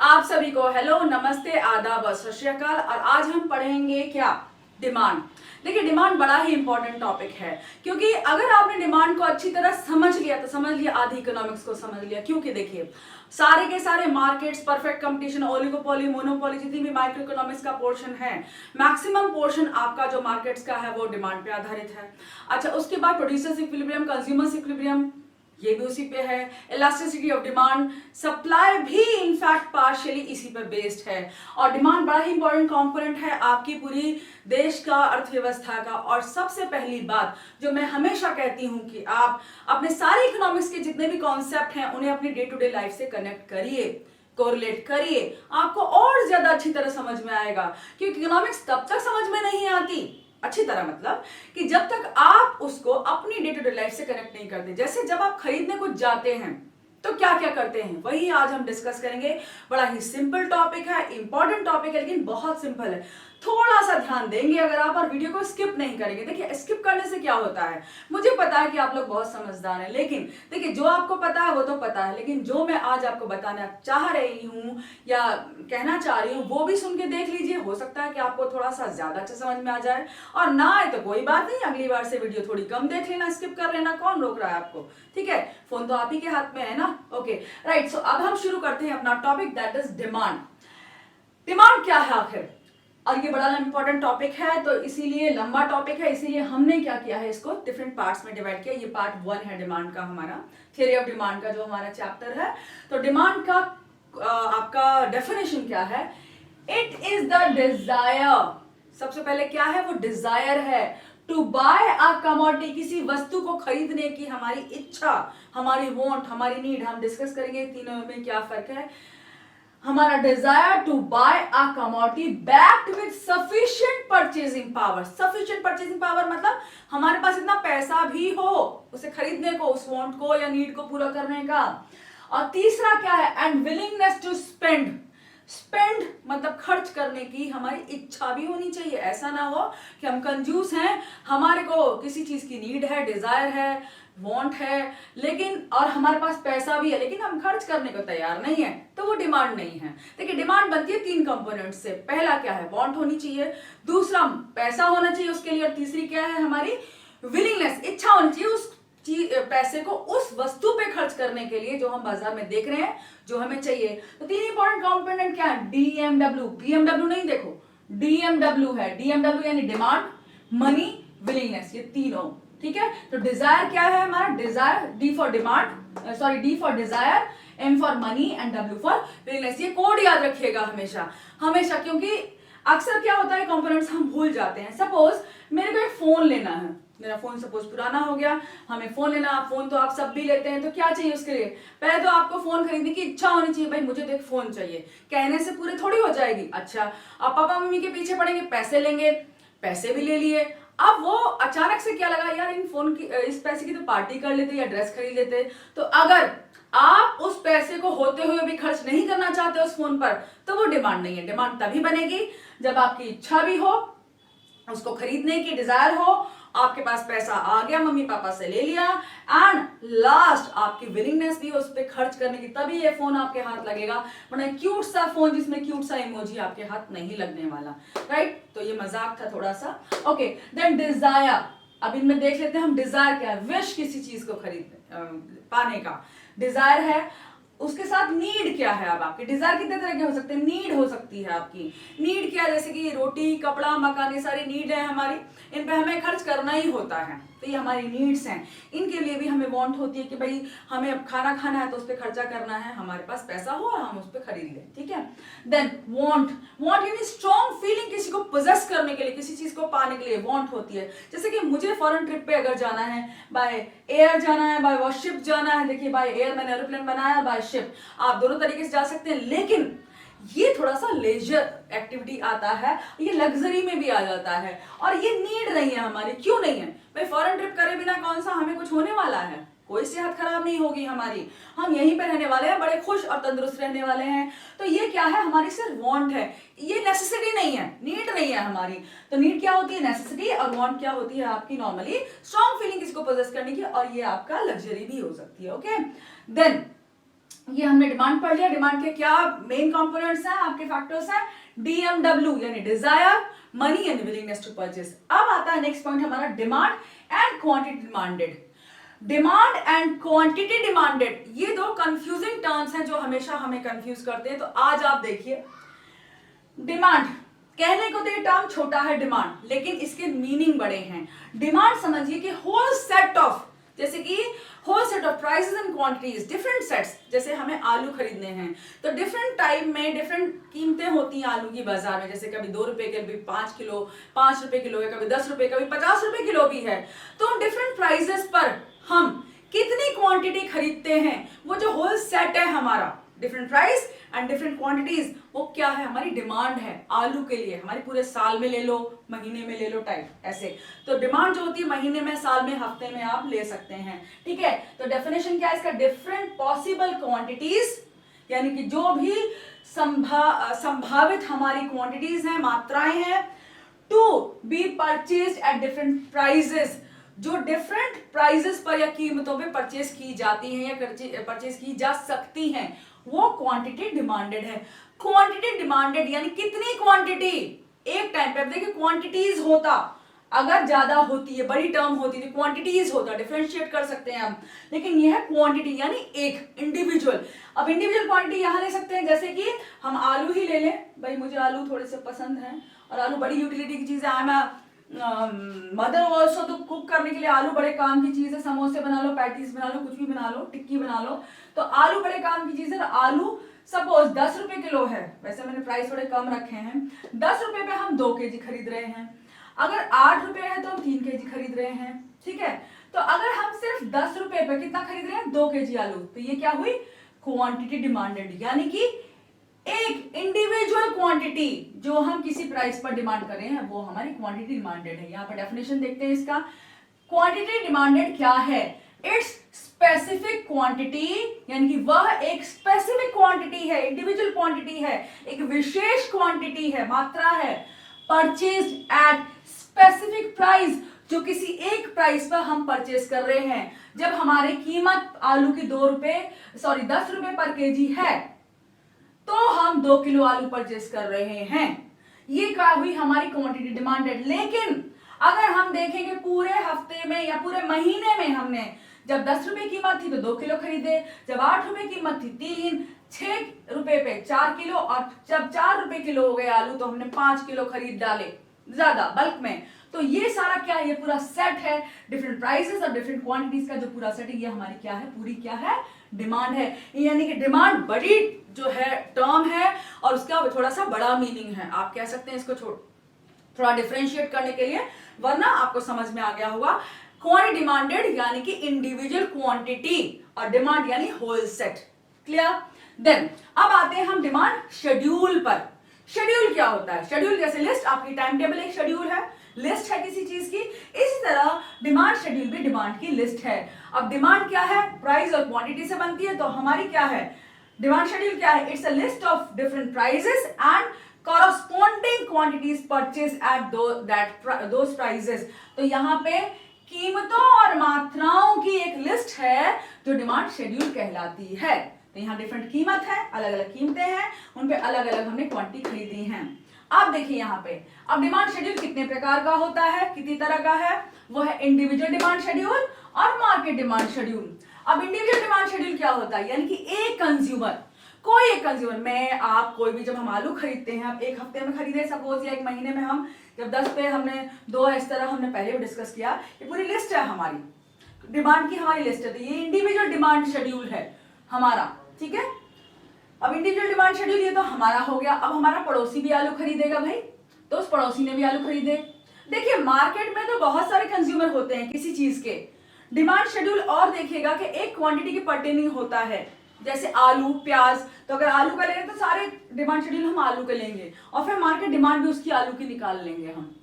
आप सभी को हेलो, नमस्ते, आदाब, सत श्री अकाल। और आज हम पढ़ेंगे क्या? डिमांड। देखिए, डिमांड बड़ा ही इंपॉर्टेंट टॉपिक है, क्योंकि अगर आपने डिमांड को अच्छी तरह समझ लिया तो समझ लिया आधी इकोनॉमिक्स को समझ लिया। क्योंकि देखिए, सारे के सारे markets, perfect competition, oligopoly, monopoly, जितनी भी माइक्रो इकोनॉमिक्स का पोर्शन है, मैक्सिमम पोर्शन आपका जो मार्केट्स का है वो डिमांड पे आधारित है। अच्छा, उसके बाद प्रोड्यूसर्स इक्विलिब्रियम, कंज्यूमर्स इक्विलिब्रियम, ये भी उसी पे है। इलास्टिसिटी ऑफ डिमांड, सप्लाई भी इनफैक्ट पार्शियली इसी पे बेस्ड है। और डिमांड बड़ा ही इंपॉर्टेंट कंपोनेंट है आपकी पूरी देश का अर्थव्यवस्था का। और सबसे पहली बात जो मैं हमेशा कहती हूं कि आप अपने सारे इकोनॉमिक्स के जितने भी कॉन्सेप्ट हैं उन्हें अपनी डे टू डे लाइफ से कनेक्ट करिए, कोरिलेट करिए, आपको और ज्यादा अच्छी तरह समझ में आएगा। क्योंकि इकोनॉमिक्स तब तक समझ में नहीं आती अच्छी तरह, मतलब कि जब तक आप उसको अपनी डे टू डे लाइफ से कनेक्ट नहीं करते। जैसे जब आप खरीदने कुछ जाते हैं तो क्या क्या करते हैं, वही आज हम डिस्कस करेंगे। बड़ा ही सिंपल टॉपिक है, इंपॉर्टेंट टॉपिक है, लेकिन बहुत सिंपल है। थोड़ा सा ध्यान देंगे अगर आप और वीडियो को स्किप नहीं करेंगे। देखिए, स्किप करने से क्या होता है, मुझे पता है कि आप लोग बहुत समझदार हैं, लेकिन देखिए जो आपको पता है वो तो पता है, लेकिन जो मैं आज आपको बताना चाह रही हूँ या कहना चाह रही हूँ वो भी सुन के देख लीजिए। हो सकता है कि आपको थोड़ा सा ज्यादा अच्छा समझ में आ जाए, और ना आए तो कोई बात नहीं, अगली बार से वीडियो थोड़ी कम देख लेना, स्किप कर लेना, कौन रोक रहा है आपको। ठीक है, फोन तो आप ही के हाथ में है ना। ओके राइट, सो अब हम शुरू करते हैं अपना topic, that is demand. Demand क्या है आखिर? और ये बड़ा इंपॉर्टेंट टॉपिक है, तो इसीलिए लंबा टॉपिक है, इसीलिए हमने क्या किया है, इसको डिफरेंट पार्ट्स में डिवाइड किया। ये पार्ट 1 है डिमांड का, हमारा थ्योरी ऑफ डिमांड का जो हमारा चैप्टर है। तो डिमांड का आपका डेफिनेशन क्या है? It is the desire. सबसे पहले क्या है? वो डिजायर है टू बाय अ कमोडिटी, किसी वस्तु को खरीदने की हमारी इच्छा, हमारी वांट, हमारी नीड। हम डिस्कस करेंगे तीनों में क्या फर्क है। हमारा desire to buy a commodity backed with sufficient purchasing power. Sufficient purchasing power मतलब हमारे पास इतना पैसा भी हो उसे खरीदने को, उस वांट को या नीड को पूरा करने का। और तीसरा क्या है? And willingness to spend. Spend मतलब खर्च करने की हमारी इच्छा भी होनी चाहिए। ऐसा ना हो कि हम कंजूस हैं, हमारे को किसी चीज की नीड है, डिजायर है, वांट है, लेकिन और हमारे पास पैसा भी है, लेकिन हम खर्च करने को तैयार नहीं है, तो वो डिमांड नहीं है। देखिए, डिमांड बनती है 3 कंपोनेंट से। पहला क्या है? वांट होनी चाहिए, दूसरा पैसा होना चाहिए उसके लिए, और तीसरी क्या है? हमारी विलिंगनेस, इच्छा होनी चाहिए उस पैसे को उस वस्तु पे खर्च करने के लिए जो हम बाजार में देख रहे हैं, जो हमें चाहिए। तो 3 इंपॉर्टेंट कंपोनेंट क्या है? डीएमडब्ल्यू, बीएमडब्ल्यू नहीं, देखो डीएमडब्ल्यू है। डीएमडब्ल्यू यानी डिमांड, मनी, विलिंगनेस, ये तीनों। ठीक है, तो डिजायर क्या है हमारा? Desire, D for demand, sorry D for desire, M for money and W for willingness. ये कोड याद रखिएगा हमेशा हमेशा, क्योंकि अक्सर क्या होता है, कंपोनेंट्स हम भूल जाते हैं। सपोज मेरे को एक फोन लेना है, मेरा फोन सपोज पुराना हो गया, हमें फोन लेना। फोन तो आप सब भी लेते हैं, तो क्या चाहिए उसके लिए? पहले तो आपको फोन खरीदने की इच्छा होनी चाहिए, भाई मुझे तो एक फोन चाहिए। कहने से पूरे थोड़ी हो जाएगी। अच्छा, आप पापा मम्मी के पीछे पड़ेंगे, पैसे लेंगे, पैसे भी ले लिए। अब वो अचानक से क्या लगा, यार इन फोन की, इस पैसे की तो पार्टी कर लेते या ड्रेस खरीद लेते। तो अगर आप उस पैसे को होते हुए भी खर्च नहीं करना चाहते उस फोन पर, तो वो डिमांड नहीं है। डिमांड तभी बनेगी जब आपकी इच्छा भी हो, उसको खरीदने की डिजायर हो, आपके पास पैसा आ गया, मम्मी पापा से ले लिया, एंड लास्ट आपकी विलिंगनेस भी हो उस पर खर्च करने की, तभी ये फोन आपके हाथ लगेगा। वरना क्यूट सा फोन जिसमें क्यूट सा इमोजी आपके हाथ नहीं लगने वाला। राइट, तो ये मजाक था थोड़ा सा। Okay, then desire. अब इनमें देख लेते हैं हम डिजायर क्या है। विश किसी चीज को खरीदने पाने का डिजायर है, उसके साथ नीड क्या है। अब आपके डिजायर कितने तरह के हो सकते हैं? नीड हो सकती है आपकी। नीड क्या है? जैसे कि रोटी, कपड़ा, मकान, ये सारी नीड है हमारी, इन पे हमें खर्च करना ही होता है, तो ये हमारी नीड्स हैं। इनके लिए भी हमें वांट होती है कि भाई हमें अब खाना खाना है तो उस पर खर्चा करना है, हमारे पास पैसा हो और हम उस पर खरीद लें। ठीक है, देन वांट। वांट यानी स्ट्रॉन्ग फीलिंग, किसी को पोजेस करने के लिए, किसी चीज को पाने के लिए वांट होती है। जैसे कि मुझे फॉरेन ट्रिप पे अगर जाना है, बाय एयर जाना है, बाय शिप जाना है। देखिए, बाय एयर मैंने एरोप्लेन बनाया, बाय शिप, आप दोनों तरीके से जा सकते हैं, लेकिन ये थोड़ा सा लेजर एक्टिविटी आता है, ये लग्जरी में भी आ जाता है, और ये नीड नहीं है हमारी। क्यों नहीं है भाई? फॉरेन ट्रिप करे बिना कौन सा हमें कुछ होने वाला है? कोई सेहत खराब नहीं होगी हमारी, हम यहीं पे रहने वाले हैं, बड़े खुश और तंदुरुस्त रहने वाले हैं। तो ये क्या है? हमारी सिर्फ वांट है, ये नेसेसिटी नहीं है, नीड नहीं है हमारी। तो नीड क्या होती है? नेसेसिटी। और वांट क्या होती है आपकी? नॉर्मली स्ट्रॉन्ग फीलिंग किसी को पोजेस करने की, और ये आपका लग्जरी भी हो सकती है। ओके, देन ये हमने डिमांड पढ़ लिया। डिमांड के क्या मेन कंपोनेंट्स हैं, आपके फैक्टर्स हैं, DMW यानी desire, money and willingness to purchase. अब आता है नेक्स्ट पॉइंट हमारा, demand and quantity demanded. Demand and quantity demanded, ये दो कंफ्यूजिंग टर्म्स हैं जो हमेशा हमें कंफ्यूज करते हैं। तो आज आप देखिए, डिमांड कहने को तो ये टर्म छोटा है डिमांड, लेकिन इसके मीनिंग बड़े हैं। डिमांड समझिए कि होल सेट ऑफ, जैसे कि whole set of prices and quantities, different sets. जैसे हमें आलू खरीदने हैं तो डिफरेंट टाइम में डिफरेंट कीमतें होती हैं आलू की बाजार में, जैसे कभी 2 रुपए के, कभी 5 किलो 5 रुपए किलो है, कभी 10 रुपए, कभी 50 रुपए किलो भी है। तो डिफरेंट प्राइसेस पर हम कितनी क्वांटिटी खरीदते हैं, वो जो होल सेट है हमारा, different price and different quantities, वो क्या है, हमारी डिमांड है आलू के लिए। हमारी पूरे साल में ले लो, महीने में ले लो, टाइप ऐसे। तो डिमांड जो होती है महीने में, साल में, हफ्ते में आप ले सकते हैं, ठीक है। तो डेफिनेशन क्या है इसका, डिफरेंट पॉसिबल क्वांटिटीज, यानी कि जो भी संभावित हमारी क्वांटिटीज हैं, मात्राएं हैं, to be purchased at different prices, जो डिफरेंट प्राइसेस पर या कीमतों पे परचेज की जाती हैं या परचेज की जा सकती हैं, वो क्वांटिटी डिमांडेड है। क्वांटिटी डिमांडेड यानी कितनी क्वांटिटी एक टाइम पे। अब देखिए क्वांटिटीज होता अगर ज्यादा होती है, बड़ी टर्म होती है, क्वांटिटीज होता, डिफरेंशिएट कर सकते हैं हम, लेकिन यह है क्वांटिटी यानी एक इंडिविजुअल। अब इंडिविजुअल क्वांटिटी यहां ले सकते हैं, जैसे कि हम आलू ही ले लें, भाई मुझे आलू थोड़े से पसंद है और आलू बड़ी यूटिलिटी की चीज है। मदर ऑल्सो, तो कुक करने के लिए आलू बड़े काम की चीज है। समोसे बना लो, पैटीज बना लो, कुछ भी बना लो, टिक्की बना लो, तो आलू बड़े काम की चीज है। तो आलू सपोज 10 रुपए किलो है, वैसे मैंने प्राइस थोड़े कम रखे हैं, 10 रुपए पे हम 2 केजी खरीद रहे हैं। अगर 8 रुपए है तो हम 3 केजी खरीद रहे हैं, ठीक है। तो अगर हम सिर्फ 10 रुपए पे कितना खरीद रहे हैं, 2 केजी आलू, तो ये क्या हुई, क्वांटिटी डिमांडेड, यानी कि एक इंडिविजुअल क्वांटिटी जो हम किसी प्राइस पर डिमांड कर रहे हैं, वो हमारी क्वांटिटी डिमांडेड है। यहाँ पर डेफिनेशन देखते हैं इसका। क्वांटिटी डिमांडेड क्या है, इट्स स्पेसिफिक क्वांटिटी, यानी कि वह एक स्पेसिफिक क्वांटिटी है, इंडिविजुअल क्वांटिटी है, एक विशेष क्वांटिटी है, मात्रा है, परचेज्ड एट स्पेसिफिक प्राइस, जो किसी एक प्राइस पर हम परचेज कर रहे हैं। जब हमारी कीमत आलू की 10 रुपए पर केजी है, तो हम 2 किलो आलू परचेज कर रहे हैं। ये क्या हुई हमारी क्वांटिटी डिमांडेड। लेकिन अगर हम देखेंगे पूरे हफ्ते में या पूरे महीने में, हमने जब 10 रुपए कीमत थी तो 2 किलो खरीदे, जब 8 रुपए कीमत थी 3, 6 रुपए पे 4 किलो, और जब 4 रुपए किलो हो गए आलू तो हमने 5 किलो खरीद डाले ज्यादा बल्क में। तो ये सारा क्या है, ये पूरा सेट है, डिफरेंट प्राइसेस और डिफरेंट क्वांटिटीज का जो पूरा सेट है, ये हमारी क्या है, पूरी क्या है, डिमांड है। यानी कि डिमांड बड़ी जो है टर्म है और उसका थोड़ा सा बड़ा मीनिंग है। आप कह सकते हैं इसको थोड़ा डिफरेंशिएट करने के लिए, वरना आपको समझ में आ गया होगा। क्वांटिटी डिमांडेड यानी कि इंडिविजुअल क्वांटिटी, और डिमांड यानी होल सेट। क्लियर। देन अब आते हैं हम डिमांड शेड्यूल पर। शेड्यूल क्या होता है, शेड्यूल जैसे लिस्ट, आपकी टाइम टेबल एक शेड्यूल है, लिस्ट है किसी चीज की, इसी तरह डिमांड शेड्यूल भी डिमांड की लिस्ट है। अब डिमांड क्या है, प्राइस और क्वांटिटी से बनती है, तो हमारी क्या है, डिमांड शेड्यूल क्या है, it's a list of different prices and corresponding quantities purchased at those prices। तो यहाँ पे कीमतों और मात्राओं की एक लिस्ट है जो डिमांड शेड्यूल कहलाती है। तो यहाँ डिफरेंट कीमत है, अलग अलग कीमतें हैं, उन पे अलग अलग हमने क्वांटिटी खरीदी हैं। अब देखिए यहाँ पे, अब डिमांड शेड्यूल कितने प्रकार का होता है, कितनी तरह का है, वो है इंडिविजुअल डिमांड शेड्यूल और मार्केट डिमांड शेड्यूल। अब इंडिविजुअल डिमांड शेड्यूल क्या होता है, यानी कि एक कंज्यूमर, कोई एक कंज्यूमर, मैं आप कोई भी, जब हम आलू खरीदते हैं, अब एक हफ्ते में खरीदे सपोज, या एक महीने में, हम जब 10 पे हमने 2, इस तरह हमने पहले भी डिस्कस किया, ये पूरी लिस्ट है हमारी, डिमांड की हमारी लिस्ट है। तो ये इंडिविजुअल डिमांड शेड्यूल है हमारा, ठीक है। अब इंडिविजुअल डिमांड शेड्यूल ये तो हमारा हो गया। अब हमारा पड़ोसी भी आलू खरीदेगा भाई, तो उस पड़ोसी ने भी आलू खरीदे। देखिए मार्केट में तो बहुत सारे कंज्यूमर होते हैं किसी चीज के, डिमांड शेड्यूल और देखिएगा कि एक क्वांटिटी के पर्टेनिंग होता है, जैसे आलू, प्याज, तो अगर आलू का लेंगे तो सारे डिमांड शेड्यूल हम आलू के लेंगे, और फिर मार्केट डिमांड भी उसकी आलू की निकाल लेंगे हम।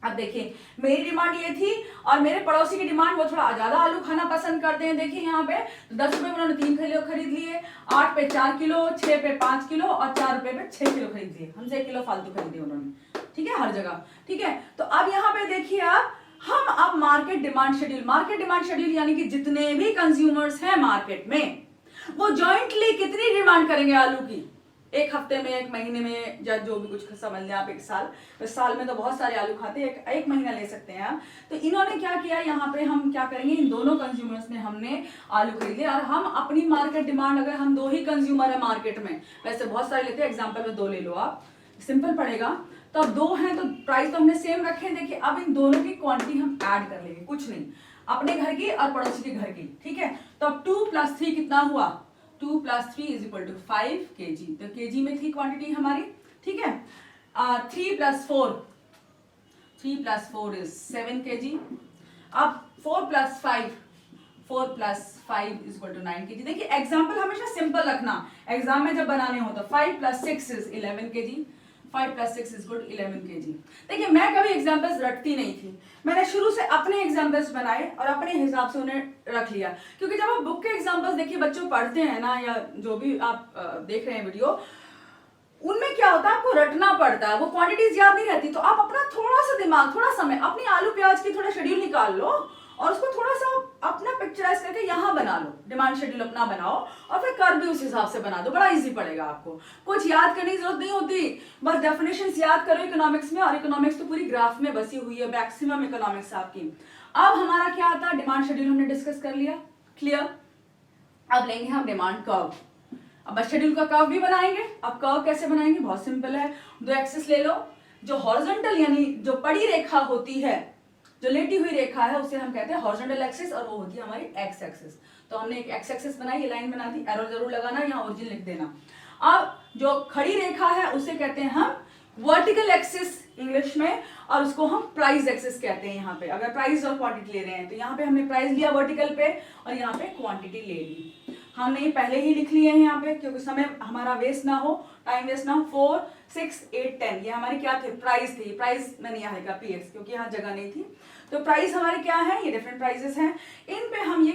अब देखिए मेरी डिमांड ये थी और मेरे पड़ोसी की डिमांड, वो थोड़ा ज्यादा आलू खाना पसंद करते हैं। देखिए यहाँ पे 10 रुपए में उन्होंने 3 किलो खरीद लिए, 8 पे 4 किलो, 6 पे 5 किलो और 4 रुपए पे 6 किलो खरीद लिए। हमसे 1 किलो फालतू खरीदे उन्होंने, ठीक है, हर जगह, ठीक है। तो अब यहाँ पे देखिए आप, हम अब मार्केट डिमांड शेड्यूल यानी कि जितने भी कंज्यूमर्स हैं मार्केट में, वो जॉइंटली कितनी डिमांड करेंगे आलू की, एक हफ्ते में, एक महीने में, या जो भी कुछ समझ लें आप, एक साल, तो साल में तो बहुत सारे आलू खाते हैं, एक महीना ले सकते हैं आप। तो इन्होंने क्या किया, यहाँ पे हम क्या करेंगे, इन दोनों कंज्यूमर्स ने हमने आलू खरीद लिया, और हम अपनी मार्केट डिमांड, अगर हम 2 ही कंज्यूमर है मार्केट में, वैसे बहुत सारे लेते हैं, एग्जाम्पल में 2 ले लो आप, सिंपल पड़ेगा। तो अब 2 हैं तो प्राइस तो हमने सेम रखे हैं। देखिए अब इन दोनों की क्वांटिटी हम ऐड कर लेंगे, कुछ नहीं, अपने घर की और पड़ोसी के घर की, ठीक है। तो अब 2 + 3 कितना हुआ, 2 + 3 = 5 kg, तो kg में थी क्वांटिटी हमारी, ठीक है। 3 + 4 is 7 kg। अब 4 + 5 = 9 kg। देखिए एग्जाम्पल हमेशा सिंपल रखना, एग्जाम में जब बनाने हो तो 5 + 6 is 11 kg, 5 + 6 = 11 kg। देखिए मैं कभी एग्जाम्पल्स रटती नहीं थी, मैंने शुरू से अपने एग्जाम्पल्स बनाए और अपने हिसाब से उन्हें रख लिया, क्योंकि जब आप बुक के एग्जाम्पल्स देखिए बच्चों पढ़ते हैं ना, या जो भी आप देख रहे हैं वीडियो, उनमें क्या होता है, आपको रटना पड़ता है, वो क्वांटिटीज याद नहीं रहती। तो आप अपना थोड़ा सा दिमाग, थोड़ा समय, अपनी आलू प्याज की थोड़ा शेड्यूल निकाल लो और उसको थोड़ा सा अपना पिक्चराइज करके यहाँ बना लो, डिमांड शेड्यूल अपना बनाओ, और फिर कर भी उस हिसाब से बना दो, बड़ा इजी पड़ेगा आपको, कुछ याद करने की जरूरत नहीं होती, बस डेफिनेशंस याद करो इकोनॉमिक्स में, और इकोनॉमिक्स तो पूरी ग्राफ में बसी हुई है, मैक्सिमम इकोनॉमिक्स आपकी। अब हमारा क्या आता है, डिमांड शेड्यूल हमने डिस्कस कर लिया, क्लियर। अब लेंगे हम डिमांड कर्व, अब शेड्यूल का कर्व भी बनाएंगे। अब कर्व कैसे बनाएंगे, बहुत सिंपल है, 2 एक्सिस ले लो, जो हॉरिजॉन्टल यानी जो पड़ी रेखा होती है, जो लेटी हुई रेखा है, उसे हम कहते हैं हॉरिजॉन्टल एक्सिस, और वो होती है हमारी एक्स एक्सिस। तो हमने एक एक्स एक्सिस बनाई, ये लाइन बना दी, एरो जरूर लगाना, यहाँ ओरिजिन लिख देना। अब जो खड़ी रेखा है उसे कहते हैं हम वर्टिकल एक्सिस इंग्लिश में, और उसको हम प्राइस एक्सिस कहते हैं। यहाँ पे अगर प्राइस और क्वांटिटी ले रहे हैं तो यहाँ पे हमने प्राइस लिया वर्टिकल पे, और यहाँ पे क्वांटिटी ले ली, हमने पहले ही लिख लिए हैं यहाँ पे, क्योंकि समय हमारा वेस्ट ना हो, टाइम वेस्ट ना हो। 4, 6, 8, 10 ये हमारी क्या थे, प्राइस थी, प्राइस में नहीं आएगा पीएक्स, क्योंकि यहाँ जगह नहीं थी। तो प्राइस हमारे क्या है, ये डिफरेंट प्राइसेस हैं, इन पे हम ये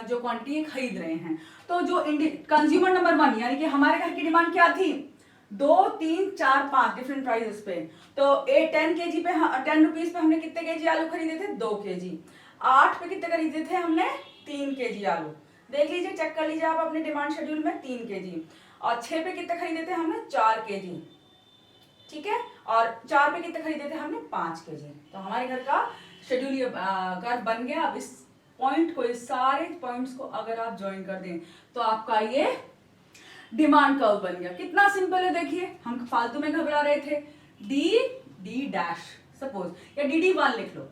जो क्वांटिटी खरीद रहे हैं। तो जो कंज्यूमर नंबर 1 यानी कि हमारे घर की डिमांड क्या थी, 2, 3, 4, 5 डिफरेंट प्राइसेस पे। तो 10 kg पे, 10 रुपीज पे हमने कितने केजी आलू खरीदे थे, 2 kg। 8 पे कितने खरीदे थे हमने, 3 kg आलू, देख लीजिए, चेक कर लीजिए आप अपने डिमांड शेड्यूल में, 3 kg। और 6 पे कितने खरीदे थे हमने, 4 kg, ठीक है। और 4 पे कितने खरीदे थे हमने, 5 kg। तो हमारे घर का शेड्यूल ये कर्व बन गया। अब इस पॉइंट को, इस सारे पॉइंट्स को अगर आप ज्वाइन कर दें तो आपका ये डिमांड कर्व बन गया। कितना सिंपल है, देखिए हम फालतू में घबरा रहे थे, डी डैश सपोज, या DD1 लिख लो,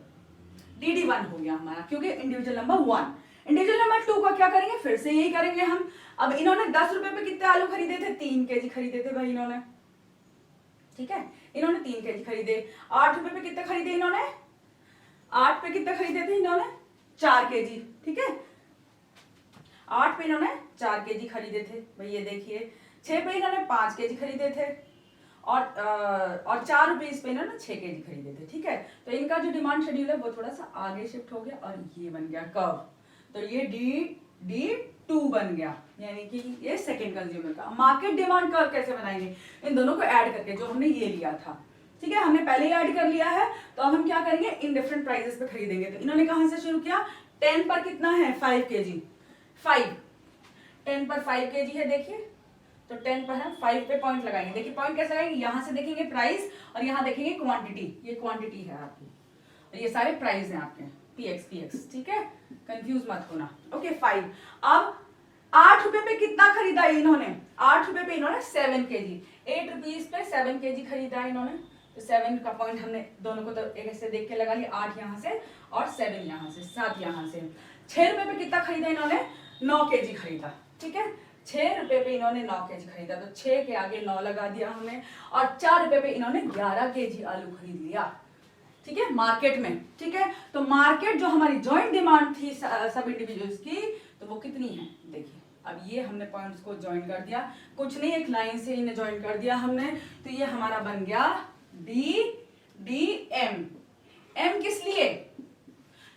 DD1 हो गया हमारा, क्योंकि इंडिविजुअल नंबर 1। इंडिविजुअल नंबर 2 का क्या करेंगे, फिर से यही करेंगे हम। अब इन्होंने 10 रुपए पे कितने आलू खरीदे थे, 3 kg खरीदे थे भाई इन्होंने, ठीक है, इन्होंने 3 kg खरीदे। 8 रुपए पे कितने खरीदे इन्होंने, 8 पे कितने खरीदे थे इन्होंने, 4 kg, ठीक है। 8 पे इन्होंने 4 kg खरीदे थे भाई, ये देखिए। 6 पे इन्होंने 5 kg खरीदे थे, और 4 रुपीज पे इन्होंने 6 kg खरीदे थे, ठीक है। तो इनका जो डिमांड शेड्यूल है वो थोड़ा सा आगे शिफ्ट हो गया, और ये बन गया कर्व। तो ये D2 बन गया, यानी कि ये सेकंड कंज्यूमर का। मार्केट डिमांड कर्व कैसे बनाएंगे, इन दोनों को ऐड करके, जो हमने ये लिया था, ठीक है, हमने पहले ही ऐड कर लिया है। तो अब हम क्या करेंगे, इन डिफरेंट प्राइसेस पे खरीदेंगे। तो इन्होंने कहां से शुरू किया, 10 पर कितना है, 5 kg, 10 पर 5 kg है, देखिए। तो 10 पर हम 5 पे पॉइंट लगाएंगे। देखिए पॉइंट कैसे लगाएंगे, यहां से देखेंगे प्राइस, और यहाँ देखेंगे क्वांटिटी, ये क्वांटिटी है आपकी, और ये सारे प्राइस हैं आपके, पीएक्स, ठीक है, कंफ्यूज मत होना। ओके 5। अब 8 रुपए पे कितना खरीदा इन्होंने, 8 रुपए पे इन्होंने 7 kg, 8 रुपीज पे 7 kg खरीदा इन्होंने। तो 7 का पॉइंट हमने दोनों को तो एक ऐसे देख के लगा लिया, 8 यहाँ से और 7 यहाँ से, 7 यहाँ से। 6 रुपए पे कितना खरीदा इन्होंने, 9 kg खरीदा, ठीक है। 6 रुपए पे इन्होंने 9 kg खरीदा, तो 6 के आगे 9 लगा दिया हमने, और 4 रुपए पे इन्होंने 11 kg आलू खरीद लिया, ठीक है, मार्केट में, ठीक है। तो मार्केट जो हमारी जॉइंट डिमांड थी सब इंडिविजुअल्स की, तो वो कितनी है, देखिए। अब ये हमने पॉइंट्स को ज्वाइन कर दिया, कुछ नहीं, एक लाइन से इन्हें ज्वाइन कर दिया हमने। तो ये हमारा बन गया DDM। M किस लिए,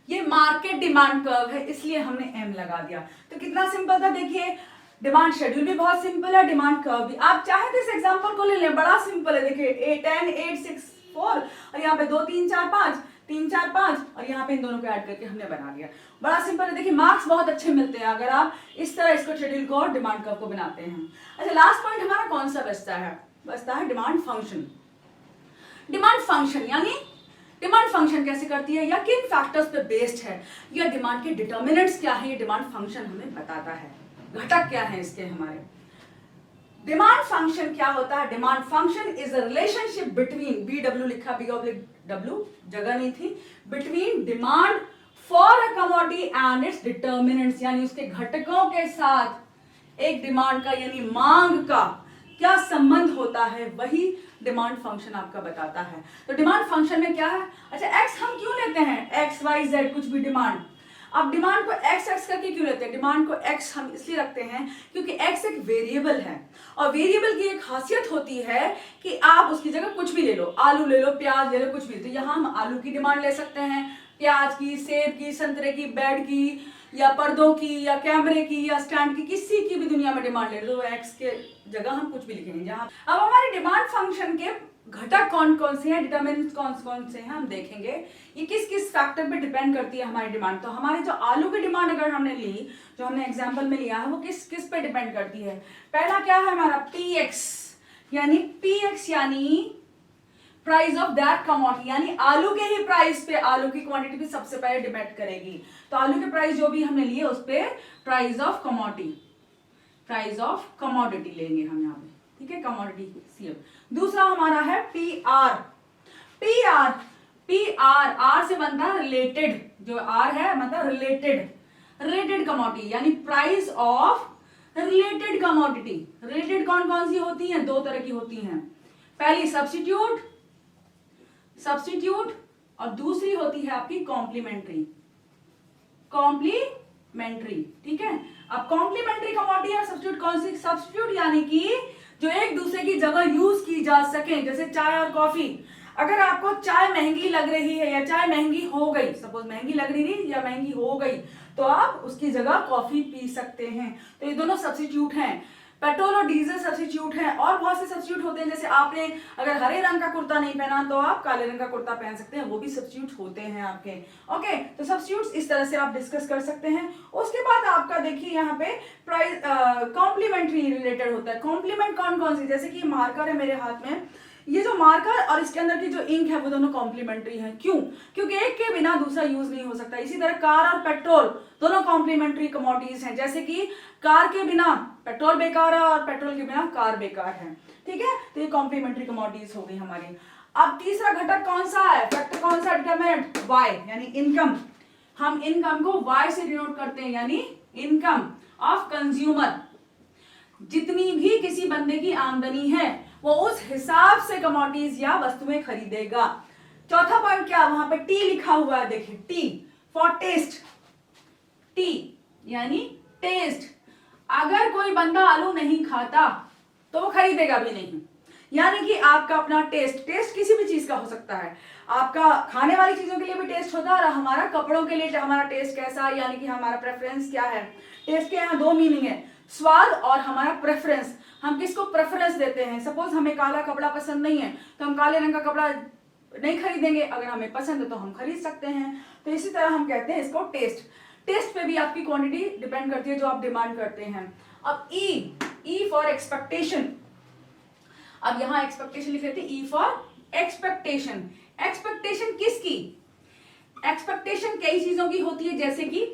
ये मार्केट डिमांड कर्व है, इसलिए हमने M लगा दिया। तो कितना सिंपल था, देखिए डिमांड शेड्यूल भी बहुत सिंपल है, डिमांड कर्व भी। आप चाहे तो इस एग्जांपल को ले लें, बड़ा सिंपल है, देखिए 10, 8, 6, 4, और यहाँ पे 2, 3, 4, 5, 3 4 5 और यहाँ पे इन दोनों को ऐड करके हमने बना लिया। बड़ा सिंपल है। देखिए मार्क्स बहुत अच्छे मिलते हैं अगर आप इस तरह इसको शेड्यूल को और डिमांड कर्व को बनाते हैं। अच्छा लास्ट पॉइंट हमारा कौन सा बचता है डिमांड फंक्शन। डिमांड फंक्शन यानी डिमांड फंक्शन कैसे करती है या किन फैक्टर्स पे बेस्ड है या डिमांड के डिटर्मिनेंट्स क्या है, ये डिमांड फंक्शन हमें बताता है। घटक क्या है इसके हमारे। डिमांड फंक्शन क्या होता है। Demand function is a relationship between BW लिखा BW जगह नहीं थी, between demand for a commodity and it's determinants यानी उसके घटकों के साथ एक डिमांड का यानी मांग का क्या संबंध होता है, वही डिमांड फंक्शन आपका बताता है। तो डिमांड फंक्शन में क्या है। अच्छा एक्स हम क्यों लेते हैं, एक्स वाई जेड कुछ भी डिमांड। अब डिमांड को एक्स एक्स करके क्यों लेते हैं। डिमांड को एक्स हम इसलिए रखते हैं क्योंकि एक्स एक वेरिएबल है और वेरिएबल की एक खासियत होती है कि आप उसकी जगह कुछ भी ले लो, आलू ले लो, प्याज ले लो, कुछ भी। तो यहाँ हम आलू की डिमांड ले सकते हैं, प्याज की, सेब की, संतरे की, बेड की या पर्दों की या कैमरे की या स्टैंड की, किसी की भी दुनिया में डिमांड ले लो, एक्स के जगह हम कुछ भी लिखेंगे। जहाँ अब हमारे डिमांड फंक्शन के घटक कौन कौन से हैं, डिटरमिनेंट्स कौन कौन से हैं, हम देखेंगे ये किस किस फैक्टर पे डिपेंड करती है हमारी डिमांड। तो हमारी जो आलू की डिमांड अगर हमने ली, जो हमने एग्जांपल में लिया है, वो किस किस पे डिपेंड करती है। पहला क्या है हमारा पीएक्स यानी प्राइस ऑफ दैट कमोडिटी, यानी आलू के ही प्राइस पे आलू की क्वांटिटी भी सबसे पहले डिपेंड करेगी। तो आलू के प्राइस जो भी हमने लिए उस पे प्राइस ऑफ कमोडिटी लेंगे हम यहाँ पे, ठीक है, कमोडिटी CF। दूसरा हमारा है पीआर आर से बनता है रिलेटेड, जो आर है मतलब रिलेटेड कमोडिटी यानी price of related commodity. Related कौन कौन सी होती हैं, दो तरह की होती हैं। पहली सब्स्टिट्यूट और दूसरी होती है आपकी कॉम्प्लीमेंट्री, ठीक है। अब कॉम्प्लीमेंट्री कमोडिटी और सब्स्टिट्यूट कौन सी। सब्स्टिट्यूट यानी कि जो एक दूसरे की जगह यूज की जा सके, जैसे चाय और कॉफी। अगर आपको चाय महंगी लग रही है या चाय महंगी हो गई, सपोज महंगी लग रही थी या महंगी हो गई, तो आप उसकी जगह कॉफी पी सकते हैं। तो ये दोनों सब्स्टिट्यूट हैं। पेट्रोल और डीजल सब्स्टिट्यूट हैं और बहुत से सब्स्टिट्यूट होते हैं, जैसे आपने अगर हरे रंग का कुर्ता नहीं पहना तो आप काले रंग का कुर्ता पहन सकते हैं, वो भी सब्स्टिट्यूट होते हैं आपके। ओके, तो सब्स्टिट्यूट्स इस तरह से आप डिस्कस कर सकते हैं। उसके बाद आपका देखिए यहाँ पे प्राइस कॉम्प्लीमेंट्री रिलेटेड होता है। कॉम्प्लीमेंट कौन कौन सी, जैसे कि मार्कर है मेरे हाथ में, ये जो मार्कर और इसके अंदर की जो इंक है वो दोनों कॉम्प्लीमेंट्री हैं। क्यों, क्योंकि एक के बिना दूसरा यूज नहीं हो सकता। इसी तरह कार और पेट्रोल दोनों कॉम्प्लीमेंट्री कमोडिटीज हैं, जैसे कि कार के बिना पेट्रोल बेकार है और पेट्रोल के बिना कार बेकार है, ठीक है। तो ये कॉम्प्लीमेंट्री कमोडिटीज हो गई हमारी। अब तीसरा घटक कौन सा है, फैक्टर कौन सा, डिटरमिनेंट वाई यानी इनकम। हम इनकम को वाई से डिनोट करते हैं, यानी इनकम ऑफ कंज्यूमर। जितनी भी किसी बंदे की आमदनी है वो उस हिसाब से कमोडिटीज या वस्तुएं खरीदेगा। चौथा पॉइंट क्या, वहां पे टी लिखा हुआ है, देखिए टी फॉर टेस्ट, टी यानी टेस्ट। अगर कोई बंदा आलू नहीं खाता तो वो खरीदेगा भी नहीं, यानी कि आपका अपना टेस्ट किसी भी चीज का हो सकता है। आपका खाने वाली चीजों के लिए भी टेस्ट होता है और हमारा कपड़ों के लिए हमारा टेस्ट कैसा है, यानी कि हमारा प्रेफरेंस क्या है। टेस्ट के यहाँ दो मीनिंग है, स्वाद और हमारा प्रेफरेंस। हम किसको प्रेफरेंस देते हैं। सपोज हमें काला कपड़ा पसंद नहीं है तो हम काले रंग का कपड़ा नहीं खरीदेंगे, अगर हमें पसंद है तो हम खरीद सकते हैं। तो इसी तरह हम कहते हैं इसको टेस्ट पे भी आपकी क्वांटिटी डिपेंड करती है जो आप डिमांड करते हैं। अब ई फॉर एक्सपेक्टेशन। अब यहां एक्सपेक्टेशन लिख लेते हैं, ई फॉर एक्सपेक्टेशन किसकी। एक्सपेक्टेशन कई चीजों की होती है, जैसे कि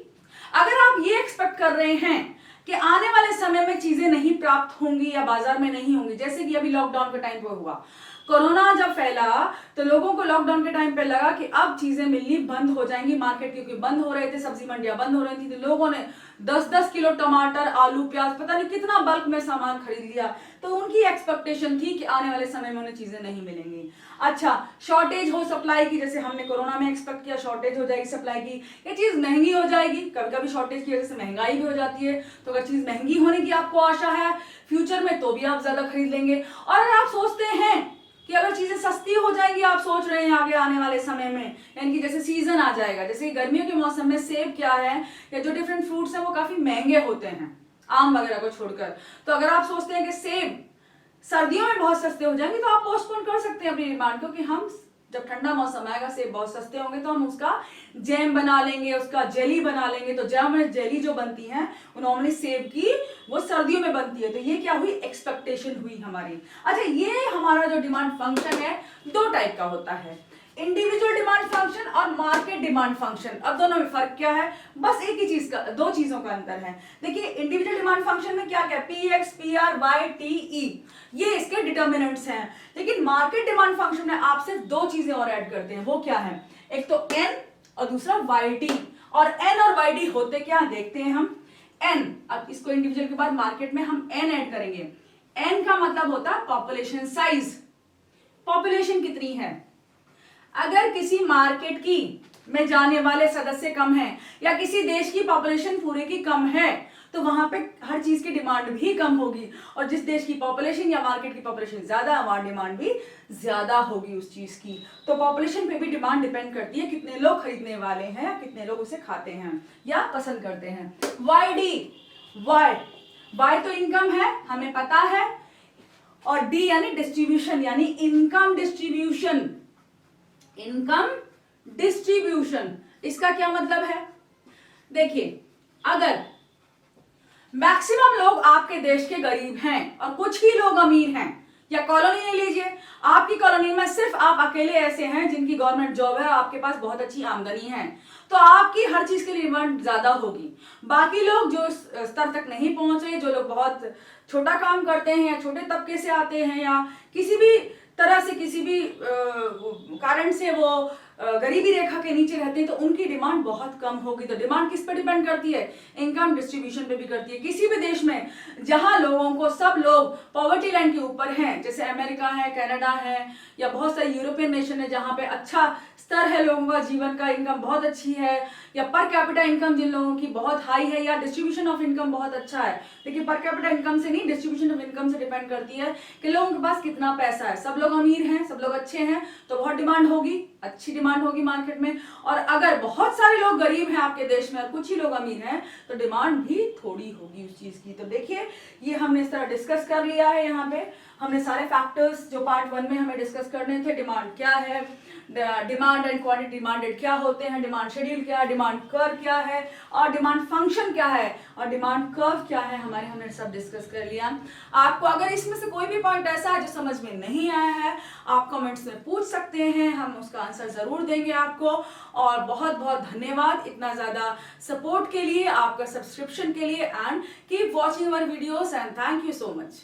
अगर आप ये एक्सपेक्ट कर रहे हैं कि आने वाले समय में चीजें नहीं प्राप्त होंगी या बाजार में नहीं होंगी, जैसे कि अभी लॉकडाउन के टाइम पे हुआ, कोरोना जब फैला तो लोगों को लॉकडाउन के टाइम पे लगा कि अब चीजें मिलनी बंद हो जाएंगी, मार्केट क्योंकि बंद हो रहे थे, सब्जी मंडियां बंद हो रही थी, तो लोगों ने 10-10 किलो टमाटर, आलू, प्याज, पता नहीं कितना बल्क में सामान खरीद लिया। तो उनकी एक्सपेक्टेशन थी कि आने वाले समय में उन्हें चीजें नहीं मिलेंगी। अच्छा, शॉर्टेज हो सप्लाई की, जैसे हमने कोरोना में एक्सपेक्ट किया शॉर्टेज हो जाएगी सप्लाई की, ये चीज महंगी हो जाएगी। कभी कभी शॉर्टेज की वजह से महंगाई भी हो जाती है, तो अगर चीज महंगी होने की आपको आशा है फ्यूचर में तो भी आप ज्यादा खरीद लेंगे। और अगर आप सोचते हैं कि अगर चीजें सस्ती हो जाएंगी, आप सोच रहे हैं आगे आने वाले समय में, यानी कि जैसे सीजन आ जाएगा, जैसे गर्मियों के मौसम में सेब क्या है या जो डिफरेंट फ्रूट्स हैं वो काफी महंगे होते हैं आम वगैरह को छोड़कर। तो अगर आप सोचते हैं कि सेब सर्दियों में बहुत सस्ते हो जाएंगे तो आप पोस्टपोन कर सकते हैं अपनी डिमांड, क्योंकि हम जब ठंडा मौसम आएगा सेब बहुत सस्ते होंगे तो हम उसका जैम बना लेंगे, उसका जेली बना लेंगे। तो जैम और जेली जो बनती है वो नॉर्मली सेब की वो सर्दियों में बनती है। तो ये क्या हुई, एक्सपेक्टेशन हुई हमारी। अच्छा, ये हमारा जो डिमांड फंक्शन है दो टाइप का होता है, इंडिविजुअल डिमांड फंक्शन और मार्केट डिमांड फंक्शन। अब दोनों में फर्क क्या है, बस एक ही चीज का, दो चीजों का अंतर है। देखिए इंडिविजुअल डिमांड फंक्शन में क्या क्या, P X, P R, Y, T, E, ये इसके डिटर्मिनेंट्स हैं। लेकिन मार्केट डिमांड फंक्शन में आप सिर्फ दो चीजें और ऐड करते हैं, वो क्या है, एक तो एन और दूसरा वाई टी। और एन और वाई टी होते क्या, देखते हैं हम। एन, अब इसको इंडिविजुअल के बाद मार्केट में हम एन ऐड करेंगे। एन का मतलब होता है पॉपुलेशन साइज, पॉपुलेशन कितनी है। अगर किसी मार्केट की में जाने वाले सदस्य कम हैं या किसी देश की पॉपुलेशन पूरे की कम है तो वहां पे हर चीज की डिमांड भी कम होगी, और जिस देश की पॉपुलेशन या मार्केट की पॉपुलेशन ज्यादा है वहां डिमांड भी ज्यादा होगी उस चीज की। तो पॉपुलेशन पे भी डिमांड डिपेंड करती है, कितने लोग खरीदने वाले हैं या कितने लोग उसे खाते हैं या पसंद करते हैं। वाई डी, वाई तो इनकम है हमें पता है, और डी यानी डिस्ट्रीब्यूशन, यानी इनकम डिस्ट्रीब्यूशन। इनकम डिस्ट्रीब्यूशन इसका क्या मतलब है, देखिए अगर मैक्सिमम लोग आपके देश के गरीब हैं और कुछ ही लोग अमीर हैं, या कॉलोनी ले लीजिए, आपकी कॉलोनी में सिर्फ आप अकेले ऐसे हैं जिनकी गवर्नमेंट जॉब है, आपके पास बहुत अच्छी आमदनी है, तो आपकी हर चीज के लिए डिमांड ज्यादा होगी। बाकी लोग जो स्तर तक नहीं पहुंच रहे, जो लोग बहुत छोटा काम करते हैं या छोटे तबके से आते हैं या किसी भी तरह से किसी भी कारण से वो गरीबी रेखा के नीचे रहते हैं, तो उनकी डिमांड बहुत कम होगी। तो डिमांड किस पर डिपेंड करती है, इनकम डिस्ट्रीब्यूशन पे भी करती है। किसी भी देश में जहां लोगों को, सब लोग पॉवर्टी लाइन के ऊपर हैं, जैसे अमेरिका है, कनाडा है, या बहुत सारे यूरोपियन नेशन है जहां पे अच्छा स्तर है लोगों का, जीवन का इनकम बहुत अच्छी है, या पर कैपिटा इनकम जिन लोगों की बहुत हाई है, या डिस्ट्रीब्यूशन ऑफ इनकम बहुत अच्छा है। लेकिन पर कैपिटा इनकम से नहीं, डिस्ट्रीब्यूशन ऑफ इनकम से डिपेंड करती है कि लोगों के पास कितना पैसा है। सब लोग अमीर हैं, सब लोग अच्छे हैं, तो बहुत डिमांड होगी, अच्छी डिमांड होगी मार्केट में। और अगर बहुत सारे लोग गरीब हैं आपके देश में और कुछ ही लोग अमीर हैं, तो डिमांड भी थोड़ी होगी उस चीज की। तो देखिए ये हमने इस तरह डिस्कस कर लिया है। यहाँ पे हमने सारे फैक्टर्स जो पार्ट 1 में हमें डिस्कस करने थे, डिमांड क्या है, डिमांड एंड क्वांटिटी डिमांडेड क्या होते हैं, डिमांड शेड्यूल क्या है, डिमांड कर्व क्या है, और डिमांड फंक्शन क्या है, और डिमांड कर्व क्या है, हमने सब डिस्कस कर लिया। आपको अगर इसमें से कोई भी पॉइंट ऐसा है जो समझ में नहीं आया है, आप कमेंट्स में पूछ सकते हैं, हम उसका आंसर जरूर देंगे आपको। और बहुत बहुत धन्यवाद इतना ज्यादा सपोर्ट के लिए, आपका सब्सक्रिप्शन के लिए, and keep watching our videos and thank you so much.